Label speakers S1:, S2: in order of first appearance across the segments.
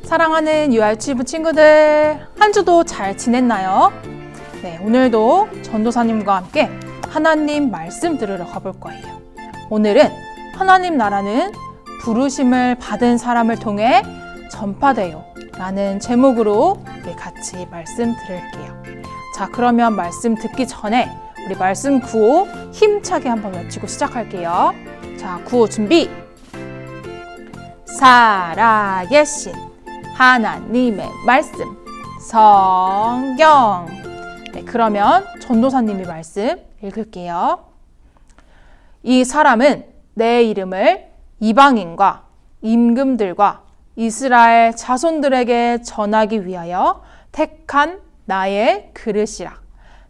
S1: 사랑하는 유아유치부 친구들, 한 주도 잘 지냈나요? 네, 오늘도 전도사님과 함께 하나님 말씀 들으러 가볼 거예요. 오늘은 하나님 나라는 부르심을 받은 사람을 통해 전파돼요 라는 제목으로 우리 같이 말씀 들을게요. 자, 그러면 말씀 듣기 전에 우리 말씀 구호 힘차게 한번 외치고 시작할게요. 자, 구호 준비! 살아계신 하나님의 말씀 성경. 네, 그러면 전도사님이 말씀 읽을게요. 이 사람은 내 이름을 이방인과 임금들과 이스라엘 자손들에게 전하기 위하여 택한 나의 그릇이라.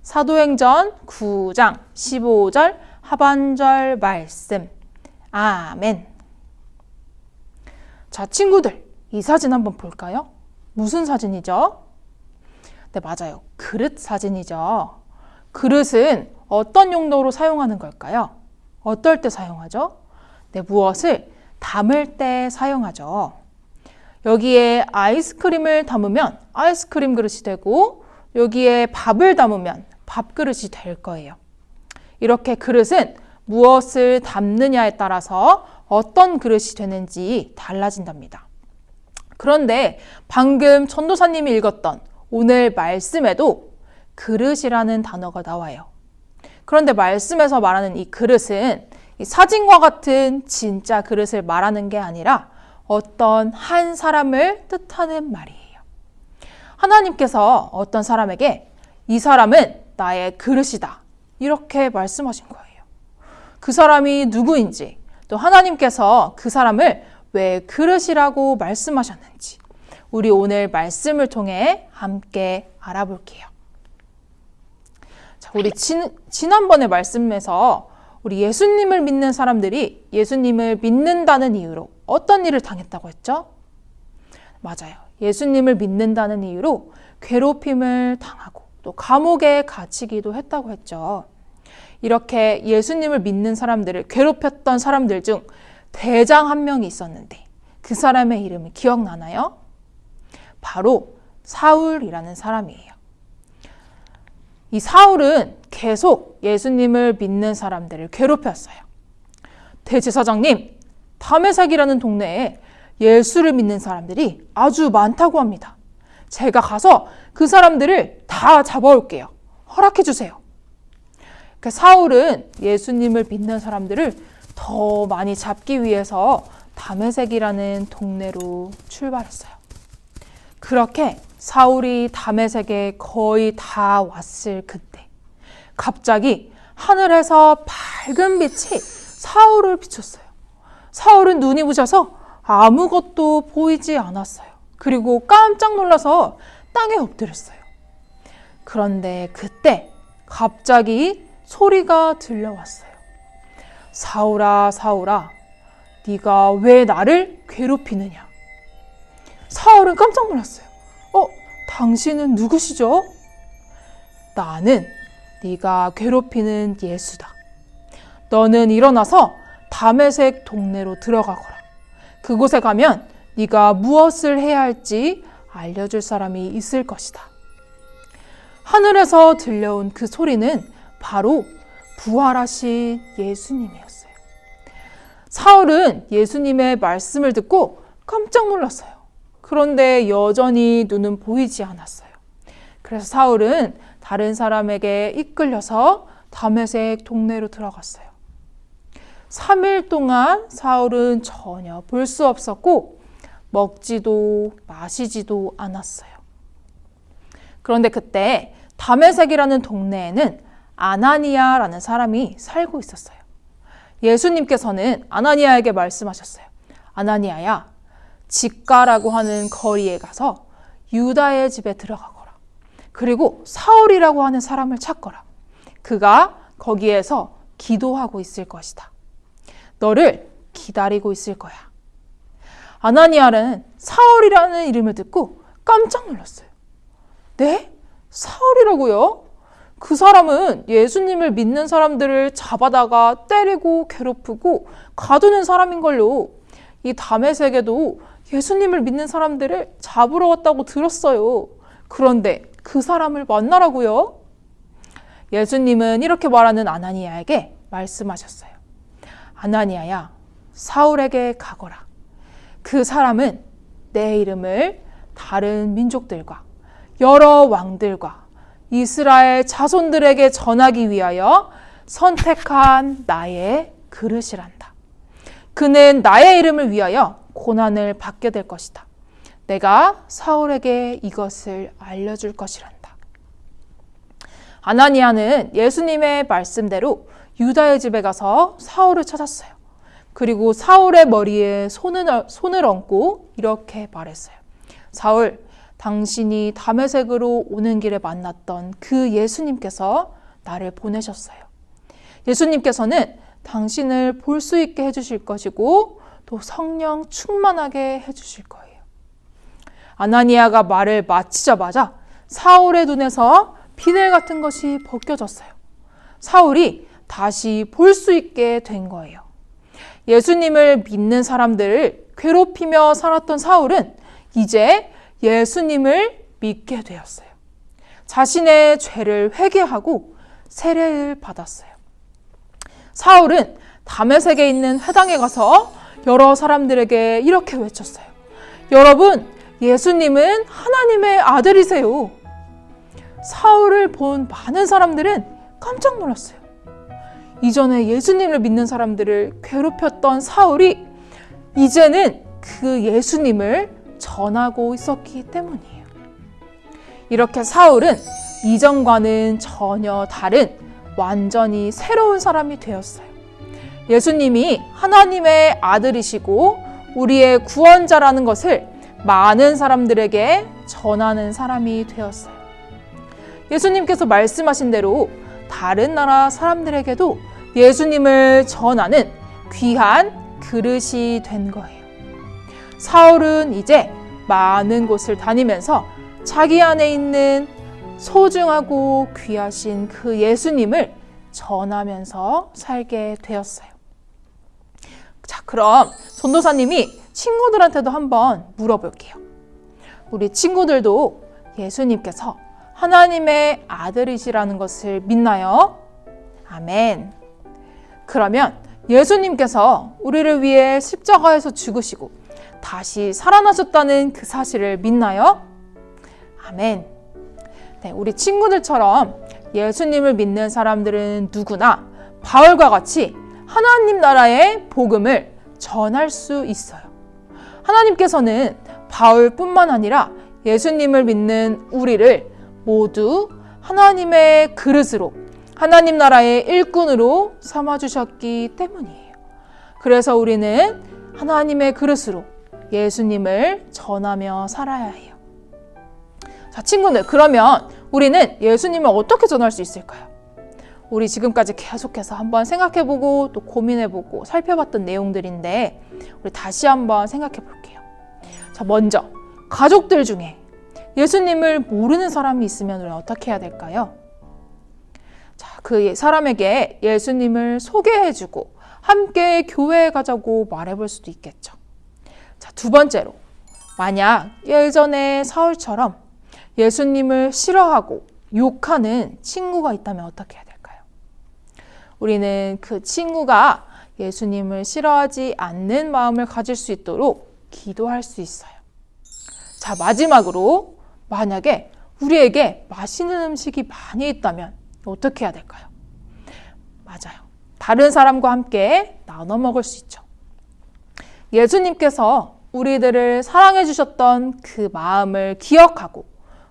S1: 사도행전 9장 15절 하반절 말씀. 아멘. 자, 친구들, 이 사진 한번 볼까요? 무슨 사진이죠? 네, 맞아요. 그릇 사진이죠. 그릇은 어떤 용도로 사용하는 걸까요? 어떨 때 사용하죠? 네, 무엇을 담을 때 사용하죠. 여기에 아이스크림을 담으면 아이스크림 그릇이 되고, 여기에 밥을 담으면 밥그릇이 될 거예요. 이렇게 그릇은 무엇을 담느냐에 따라서 어떤 그릇이 되는지 달라진답니다. 그런데 방금 전도사님이 읽었던 오늘 말씀에도 그릇이라는 단어가 나와요. 그런데 말씀에서 말하는 이 그릇은 이 사진과 같은 진짜 그릇을 말하는 게 아니라 어떤 한 사람을 뜻하는 말이에요. 하나님께서 어떤 사람에게 이 사람은 나의 그릇이다 이렇게 말씀하신 거예요. 그 사람이 누구인지, 또 하나님께서 그 사람을 왜 그릇이라고 말씀하셨는지 우리 오늘 말씀을 통해 함께 알아볼게요. 자, 우리 지난번에 말씀에서 우리 예수님을 믿는 사람들이 예수님을 믿는다는 이유로 어떤 일을 당했다고 했죠? 맞아요. 예수님을 믿는다는 이유로 괴롭힘을 당하고 또 감옥에 갇히기도 했다고 했죠. 이렇게 예수님을 믿는 사람들을 괴롭혔던 사람들 중 대장 한 명이 있었는데 그 사람의 이름이 기억나나요? 바로 사울이라는 사람이에요. 이 사울은 계속 예수님을 믿는 사람들을 괴롭혔어요. 대제사장님, 다메섹이라는 동네에 예수를 믿는 사람들이 아주 많다고 합니다. 제가 가서 그 사람들을 다 잡아올게요. 허락해 주세요. 사울은 예수님을 믿는 사람들을 더 많이 잡기 위해서 다메섹이라는 동네로 출발했어요. 그렇게 사울이 다메섹에 거의 다 왔을 그때 갑자기 하늘에서 밝은 빛이 사울을 비췄어요. 사울은 눈이 부셔서 아무것도 보이지 않았어요. 그리고 깜짝 놀라서 땅에 엎드렸어요. 그런데 그때 갑자기 소리가 들려왔어요. 사울아, 사울아, 네가 왜 나를 괴롭히느냐? 사울은 깜짝 놀랐어요. 당신은 누구시죠? 나는 네가 괴롭히는 예수다. 너는 일어나서 다메섹 동네로 들어가거라. 그곳에 가면 네가 무엇을 해야 할지 알려줄 사람이 있을 것이다. 하늘에서 들려온 그 소리는 바로 부활하신 예수님이었어요. 사울은 예수님의 말씀을 듣고 깜짝 놀랐어요. 그런데 여전히 눈은 보이지 않았어요. 그래서 사울은 다른 사람에게 이끌려서 다메섹 동네로 들어갔어요. 3일 동안 사울은 전혀 볼 수 없었고 먹지도 마시지도 않았어요. 그런데 그때 다메섹이라는 동네에는 아나니아라는 사람이 살고 있었어요. 예수님께서는 아나니아에게 말씀하셨어요. 아나니아야, 직가라고 하는 거리에 가서 유다의 집에 들어가거라. 그리고 사울이라고 하는 사람을 찾거라. 그가 거기에서 기도하고 있을 것이다. 너를 기다리고 있을 거야. 아나니아는 사울이라는 이름을 듣고 깜짝 놀랐어요. 네? 사울이라고요? 그 사람은 예수님을 믿는 사람들을 잡아다가 때리고 괴롭히고 가두는 사람인걸요. 이 다메섹에도 예수님을 믿는 사람들을 잡으러 왔다고 들었어요. 그런데 그 사람을 만나라고요? 예수님은 이렇게 말하는 아나니아에게 말씀하셨어요. 아나니아야, 사울에게 가거라. 그 사람은 내 이름을 다른 민족들과 여러 왕들과 이스라엘 자손들에게 전하기 위하여 선택한 나의 그릇이란다. 그는 나의 이름을 위하여 고난을 받게 될 것이다. 내가 사울에게 이것을 알려줄 것이란다. 아나니아는 예수님의 말씀대로 유다의 집에 가서 사울을 찾았어요. 그리고 사울의 머리에 손을 얹고 이렇게 말했어요. 사울, 당신이 다메섹으로 오는 길에 만났던 그 예수님께서 나를 보내셨어요. 예수님께서는 당신을 볼 수 있게 해주실 것이고 또 성령 충만하게 해주실 거예요. 아나니아가 말을 마치자마자 사울의 눈에서 비늘 같은 것이 벗겨졌어요. 사울이 다시 볼 수 있게 된 거예요. 예수님을 믿는 사람들을 괴롭히며 살았던 사울은 이제 예수님을 믿게 되었어요. 자신의 죄를 회개하고 세례를 받았어요. 사울은 다메섹에 있는 회당에 가서 여러 사람들에게 이렇게 외쳤어요. 여러분, 예수님은 하나님의 아들이세요. 사울을 본 많은 사람들은 깜짝 놀랐어요. 이전에 예수님을 믿는 사람들을 괴롭혔던 사울이 이제는 그 예수님을 전하고 있었기 때문이에요. 이렇게 사울은 이전과는 전혀 다른 완전히 새로운 사람이 되었어요. 예수님이 하나님의 아들이시고 우리의 구원자라는 것을 많은 사람들에게 전하는 사람이 되었어요. 예수님께서 말씀하신 대로 다른 나라 사람들에게도 예수님을 전하는 귀한 그릇이 된 거예요. 사울은 이제 많은 곳을 다니면서 자기 안에 있는 소중하고 귀하신 그 예수님을 전하면서 살게 되었어요. 자, 그럼 전도사님이 친구들한테도 한번 물어볼게요. 우리 친구들도 예수님께서 하나님의 아들이시라는 것을 믿나요? 아멘. 그러면 예수님께서 우리를 위해 십자가에서 죽으시고 다시 살아나셨다는 그 사실을 믿나요? 아멘. 네, 우리 친구들처럼 예수님을 믿는 사람들은 누구나 바울과 같이 하나님 나라의 복음을 전할 수 있어요. 하나님께서는 바울뿐만 아니라 예수님을 믿는 우리를 모두 하나님의 그릇으로, 하나님 나라의 일꾼으로 삼아주셨기 때문이에요. 그래서 우리는 하나님의 그릇으로 예수님을 전하며 살아야 해요. 자, 친구들, 그러면 우리는 예수님을 어떻게 전할 수 있을까요? 우리 지금까지 계속해서 한번 생각해보고 또 고민해보고 살펴봤던 내용들인데 우리 다시 한번 생각해 볼게요. 자, 먼저 가족들 중에 예수님을 모르는 사람이 있으면 우리는 어떻게 해야 될까요? 자, 그 사람에게 예수님을 소개해주고 함께 교회에 가자고 말해볼 수도 있겠죠. 자, 두 번째로 만약 예전에 사울처럼 예수님을 싫어하고 욕하는 친구가 있다면 어떻게 해야 될까요? 우리는 그 친구가 예수님을 싫어하지 않는 마음을 가질 수 있도록 기도할 수 있어요. 자, 마지막으로 만약에 우리에게 맛있는 음식이 많이 있다면 어떻게 해야 될까요? 맞아요. 다른 사람과 함께 나눠 먹을 수 있죠. 예수님께서 우리들을 사랑해 주셨던 그 마음을 기억하고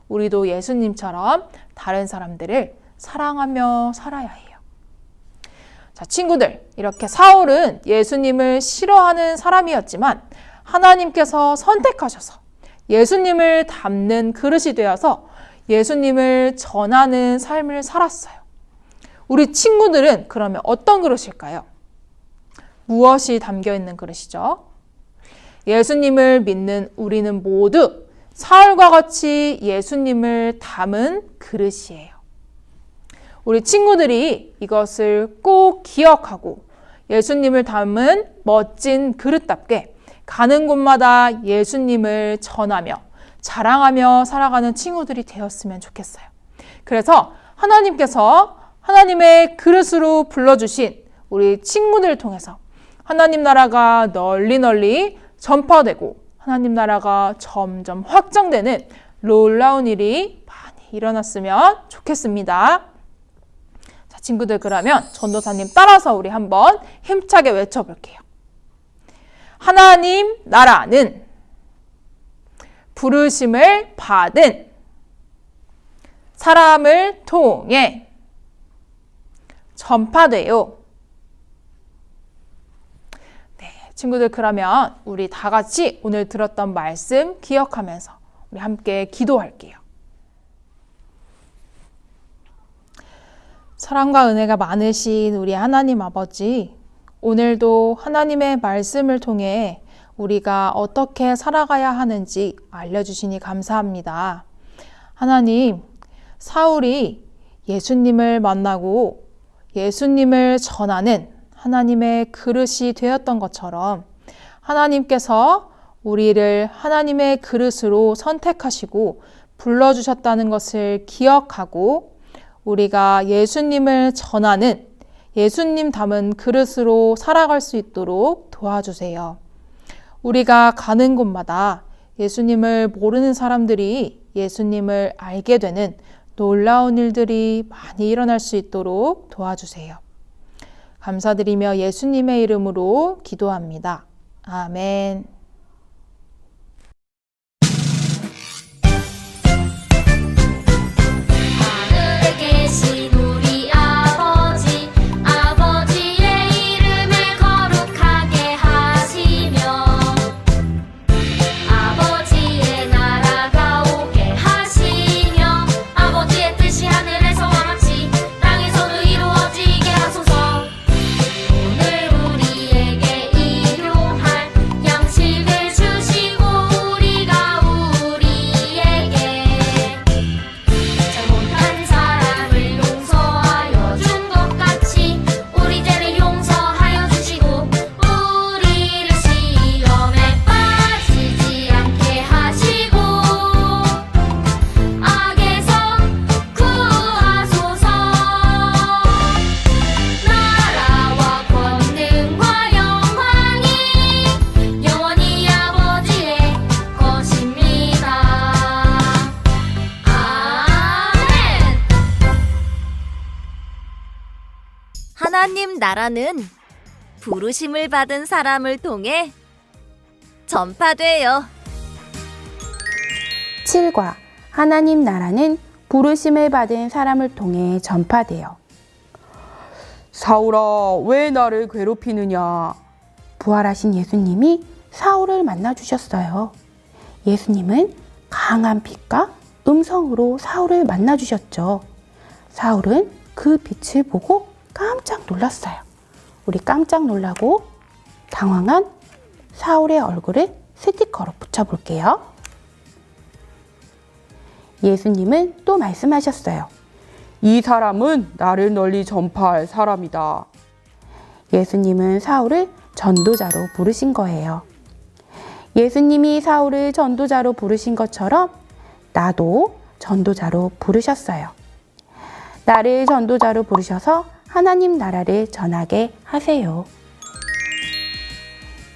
S1: 우리도 예수님처럼 다른 사람들을 사랑하며 살아야 해요. 자, 친구들, 이렇게 사울은 예수님을 싫어하는 사람이었지만 하나님께서 선택하셔서 예수님을 담는 그릇이 되어서 예수님을 전하는 삶을 살았어요. 우리 친구들은 그러면 어떤 그릇일까요? 무엇이 담겨 있는 그릇이죠? 예수님을 믿는 우리는 모두 사울과 같이 예수님을 담은 그릇이에요. 우리 친구들이 이것을 꼭 기억하고 예수님을 담은 멋진 그릇답게 가는 곳마다 예수님을 전하며 자랑하며 살아가는 친구들이 되었으면 좋겠어요. 그래서 하나님께서 하나님의 그릇으로 불러주신 우리 친구들을 통해서 하나님 나라가 널리 널리 전파되고 하나님 나라가 점점 확장되는 놀라운 일이 많이 일어났으면 좋겠습니다. 자, 친구들 그러면 전도사님 따라서 우리 한번 힘차게 외쳐볼게요. 하나님 나라는 부르심을 받은 사람을 통해 전파돼요. 네, 친구들 그러면 우리 다 같이 오늘 들었던 말씀 기억하면서 우리 함께 기도할게요. 사랑과 은혜가 많으신 우리 하나님 아버지, 오늘도 하나님의 말씀을 통해 우리가 어떻게 살아가야 하는지 알려주시니 감사합니다. 하나님, 사울이 예수님을 만나고 예수님을 전하는 하나님의 그릇이 되었던 것처럼 하나님께서 우리를 하나님의 그릇으로 선택하시고 불러주셨다는 것을 기억하고 우리가 예수님을 전하는 예수님 담은 그릇으로 살아갈 수 있도록 도와주세요. 우리가 가는 곳마다 예수님을 모르는 사람들이 예수님을 알게 되는 놀라운 일들이 많이 일어날 수 있도록 도와주세요. 감사드리며 예수님의 이름으로 기도합니다. 아멘.
S2: 하늘에 계신 우리 아버지, 아버지의 이름을 거룩하게 하시며 아버지의 나라가 오게 하시며 아버지의 뜻이 하늘에서와 같이 땅에서도 이루어지게 하소서. 오늘 우리에게 일용할 양식을 주시고 우리가 우리에게 잘못한 사람을 용서하여 준 것 같이 우리 죄를 용서하여 주시고 우리를 시험에 빠지지 않게 하시고 악에서 구하소서. 나라와 권능과 영광이 영원히 아버지의 것입니다. 아멘.
S3: 하나님 나라는 부르심을 받은 사람을 통해 전파돼요.
S4: 7과 하나님 나라는 부르심을 받은 사람을 통해 전파돼요.
S5: 사울아, 왜 나를 괴롭히느냐?
S4: 부활하신 예수님이 사울을 만나주셨어요. 예수님은 강한 빛과 음성으로 사울을 만나주셨죠. 사울은 그 빛을 보고 깜짝 놀랐어요. 우리 깜짝 놀라고 당황한 사울의 얼굴을 스티커로 붙여볼게요. 예수님은 또 말씀하셨어요.
S5: 이 사람은 나를 널리 전파할 사람이다.
S4: 예수님은 사울을 전도자로 부르신 거예요. 예수님이 사울을 전도자로 부르신 것처럼 나도 전도자로 부르셨어요. 나를 전도자로 부르셔서 하나님 나라를 전하게 하세요.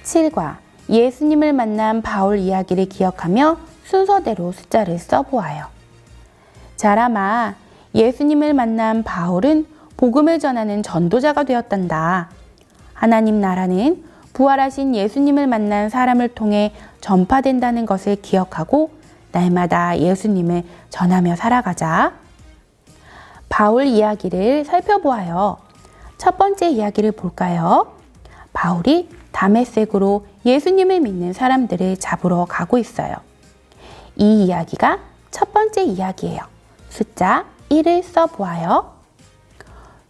S4: 7과 예수님을 만난 바울 이야기를 기억하며 순서대로 숫자를 써보아요. 자라마, 예수님을 만난 바울은 복음을 전하는 전도자가 되었단다. 하나님 나라는 부활하신 예수님을 만난 사람을 통해 전파된다는 것을 기억하고 날마다 예수님을 전하며 살아가자. 바울 이야기를 살펴보아요. 첫 번째 이야기를 볼까요? 바울이 다메섹으로 예수님을 믿는 사람들을 잡으러 가고 있어요. 이 이야기가 첫 번째 이야기예요. 숫자 1을 써보아요.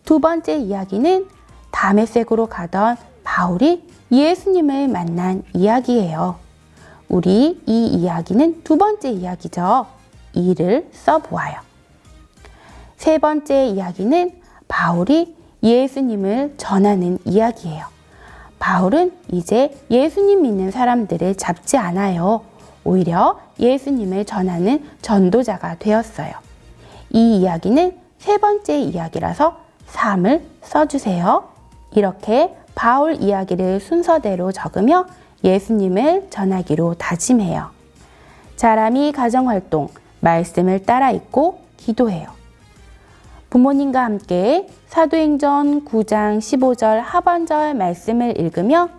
S4: 두 번째 이야기는 다메섹으로 가던 바울이 예수님을 만난 이야기예요. 우리 이 이야기는 두 번째 이야기죠. 2를 써보아요. 세 번째 이야기는 바울이 예수님을 전하는 이야기예요. 바울은 이제 예수님 믿는 사람들을 잡지 않아요. 오히려 예수님을 전하는 전도자가 되었어요. 이 이야기는 세 번째 이야기라서 3을 써주세요. 이렇게 바울 이야기를 순서대로 적으며 예수님을 전하기로 다짐해요. 사람이 가정활동, 말씀을 따라 읽고 기도해요. 부모님과 함께 사도행전 9장 15절 하반절 말씀을 읽으며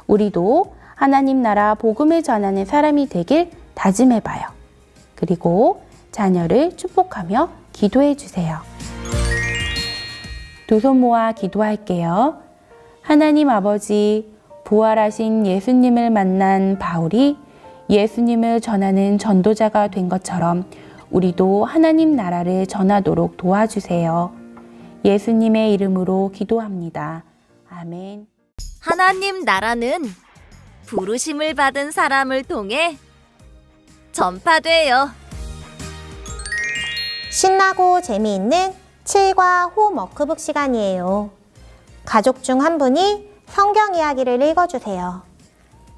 S4: 우리도 하나님 나라 복음을 전하는 사람이 되길 다짐해봐요. 그리고 자녀를 축복하며 기도해 주세요. 두 손 모아 기도할게요. 하나님 아버지, 부활하신 예수님을 만난 바울이 예수님을 전하는 전도자가 된 것처럼 우리도 하나님 나라를 전하도록 도와주세요. 예수님의 이름으로 기도합니다. 아멘.
S3: 하나님 나라는 부르심을 받은 사람을 통해 전파돼요.
S6: 신나고 재미있는 7과 홈워크북 시간이에요. 가족 중 한 분이 성경 이야기를 읽어주세요.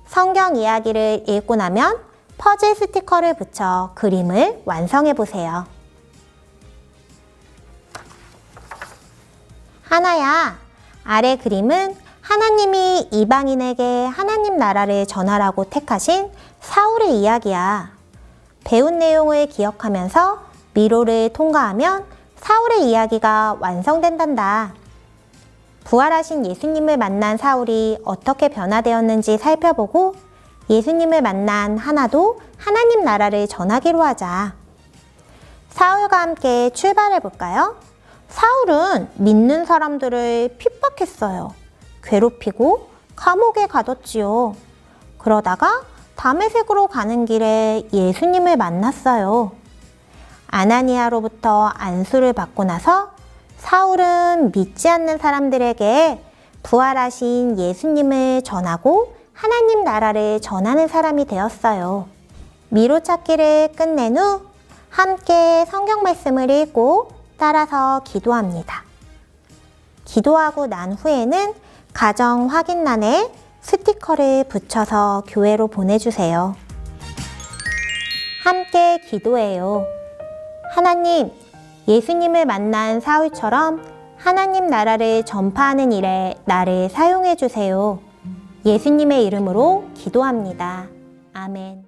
S6: 성경 이야기를 읽고 나면 퍼즐 스티커를 붙여 그림을 완성해 보세요. 하나야, 아래 그림은 하나님이 이방인에게 하나님 나라를 전하라고 택하신 사울의 이야기야. 배운 내용을 기억하면서 미로를 통과하면 사울의 이야기가 완성된단다. 부활하신 예수님을 만난 사울이 어떻게 변화되었는지 살펴보고 예수님을 만난 하나도 하나님 나라를 전하기로 하자. 사울과 함께 출발해 볼까요? 사울은 믿는 사람들을 핍박했어요. 괴롭히고 감옥에 가뒀지요. 그러다가 다메섹으로 가는 길에 예수님을 만났어요. 아나니아로부터 안수를 받고 나서 사울은 믿지 않는 사람들에게 부활하신 예수님을 전하고 하나님 나라를 전하는 사람이 되었어요. 미로 찾기를 끝낸 후 함께 성경 말씀을 읽고 따라서 기도합니다. 기도하고 난 후에는 가정 확인란에 스티커를 붙여서 교회로 보내주세요. 함께 기도해요. 하나님, 예수님을 만난 사울처럼 하나님 나라를 전파하는 일에 나를 사용해 주세요. 예수님의 이름으로 기도합니다. 아멘.